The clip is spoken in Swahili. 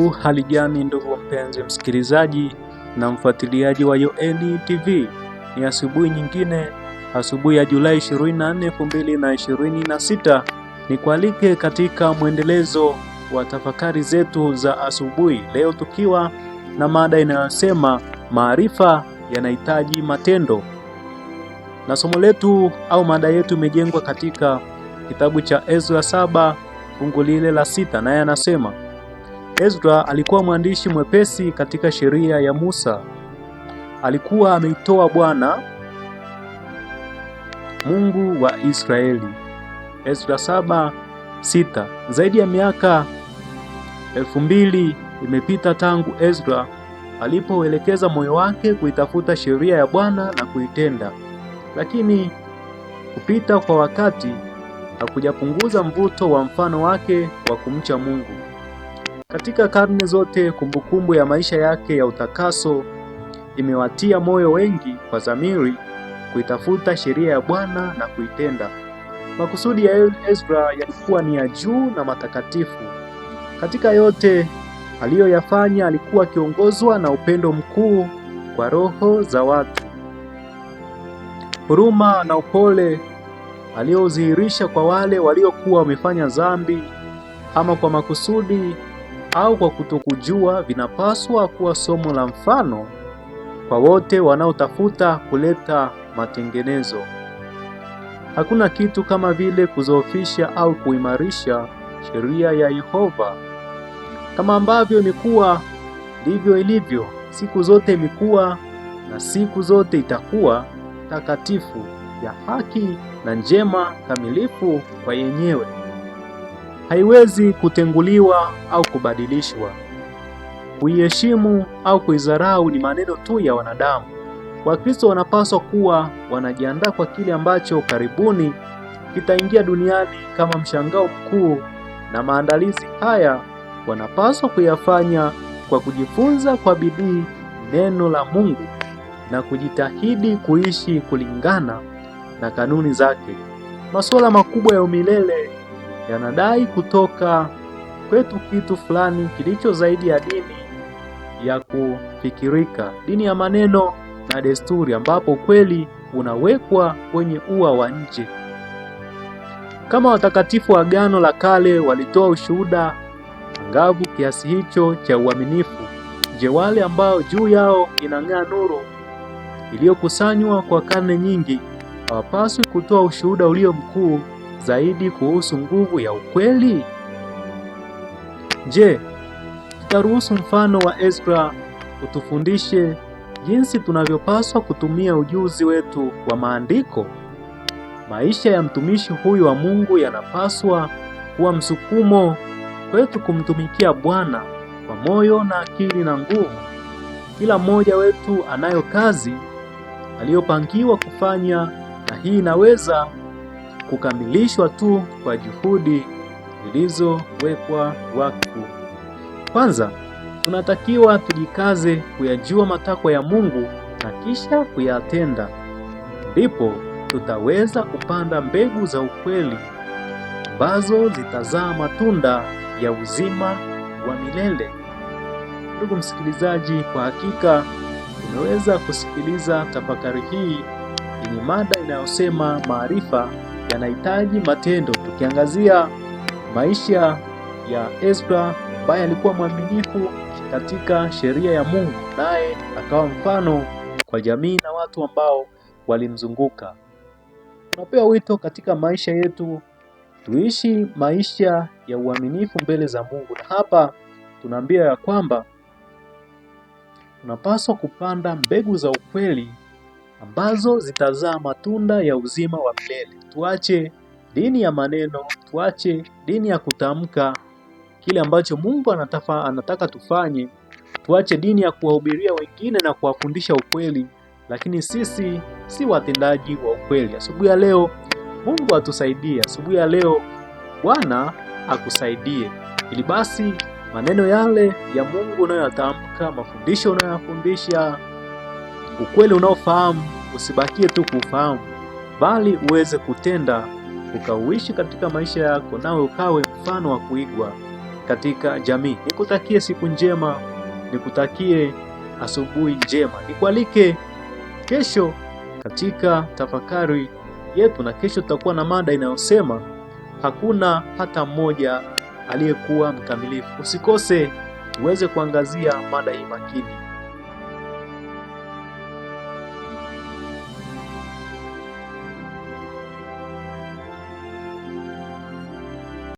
Hali gani ndugu mpenzi msikilizaji na mfuatiliaji wa Yoeli TV? Ni asubuhi nyingine, asubuhi ya Julai 24, 2026. Nikualike katika mwendelezo wa tafakari zetu za asubuhi. Leo tukiwa na mada inayosema maarifa yanahitaji matendo. Na somo letu au mada yetu imejengwa katika kitabu cha Ezra 7 fungu lile la 6, naye anasema Ezra alikuwa mwandishi mwepesi katika sheria ya Musa. Alikuwa ameitoa Bwana Mungu wa Israeli. Ezra 7:6. Zaidi ya miaka 2000 imepita tangu Ezra alipoelekeza moyo wake kuitafuta sheria ya Bwana na kuitenda. Lakini kupita kwa wakati hakujapunguza mvuto wa mfano wake wa kumcha Mungu. Katika karne zote, kumbukumbu ya maisha yake ya utakaso imewatia moyo wengi kwa dhamiri kuitafuta sheria ya Bwana na kuitenda. Makusudi ya Ezra yalikuwa ni ya juu na matakatifu. Katika yote aliyoyafanya, alikuwa akiongozwa na upendo mkuu kwa roho za watu. Huruma na upole aliodhihirisha kwa wale waliokuwa wamefanya dhambi, ama kwa makusudi au kwa kutokujua, vinapaswa kuwa somo la mfano kwa wote wanaotafuta kuleta matengenezo. Hakuna kitu kama vile kudhoofisha au kuimarisha sheria ya Yehova. Kama ambavyo imekuwa ndivyo ilivyo, siku zote imekuwa na siku zote itakuwa takatifu, ya haki na njema, kamilifu kwa yenyewe. Haiwezi kutenguliwa au kubadilishwa. Kuiheshimu au kuidharau ni maneno tu ya wanadamu. Wakristo wanapaswa kuwa wanajiandaa kwa kile ambacho karibuni kitaingia duniani kama mshangao mkuu, na maandalizi haya wanapaswa kuyafanya kwa kujifunza kwa bidii neno la Mungu na kujitahidi kuishi kulingana na kanuni zake. Masuala makubwa ya umilele yanadai kutoka kwetu kitu fulani kilicho zaidi ya dini ya kufikirika, dini ya maneno na desturi, ambapo kweli unawekwa kwenye ua wa nje. Kama watakatifu wa Agano la Kale walitoa ushuhuda angavu kiasi hicho cha uaminifu, je, wale ambao juu yao inang'aa nuru iliyokusanywa kwa karne nyingi hawapaswi kutoa ushuhuda ulio mkuu zaidi kuhusu nguvu ya ukweli? Je, tutaruhusu mfano wa Ezra utufundishe jinsi tunavyopaswa kutumia ujuzi wetu wa maandiko? Maisha ya mtumishi huyu wa Mungu yanapaswa kuwa msukumo kwetu kumtumikia Bwana kwa moyo na akili na nguvu. Kila mmoja wetu anayo kazi aliyopangiwa kufanya, na hii inaweza kukamilishwa tu kwa juhudi zilizowekwa wakfu. Kwanza, tunatakiwa tujikaze kuyajua matakwa ya Mungu na kisha kuyatenda. Ndipo tutaweza kupanda mbegu za ukweli ambazo zitazaa matunda ya uzima wa milele. Ndugu msikilizaji, kwa hakika umeweza kusikiliza tafakari hii yenye mada inayosema maarifa yanahitaji matendo, tukiangazia maisha ya Ezra ambaye alikuwa mwaminifu katika sheria ya Mungu, naye akawa mfano kwa jamii na watu ambao walimzunguka. Tunapewa wito katika maisha yetu tuishi maisha ya uaminifu mbele za Mungu, na hapa tunaambia ya kwamba tunapaswa kupanda mbegu za ukweli ambazo zitazaa matunda ya uzima wa milele. Tuache dini ya maneno, tuache dini ya kutamka kile ambacho Mungu anataka tufanye. Tuache dini ya kuwahubiria wengine na kuwafundisha ukweli, lakini sisi si watendaji wa ukweli. Asubuhi ya leo Mungu atusaidie. Asubuhi ya leo Bwana akusaidie, ili basi maneno yale ya Mungu unayotamka, mafundisho unayofundisha, ukweli unaofahamu, usibakie tu kufahamu, bali uweze kutenda, ukauishi katika maisha yako, nawe ukawe mfano wa kuigwa katika jamii. Nikutakie siku njema, nikutakie asubuhi njema. Nikualike kesho katika tafakari yetu, na kesho tutakuwa na mada inayosema hakuna hata mmoja aliyekuwa mkamilifu. Usikose uweze kuangazia mada hii makini.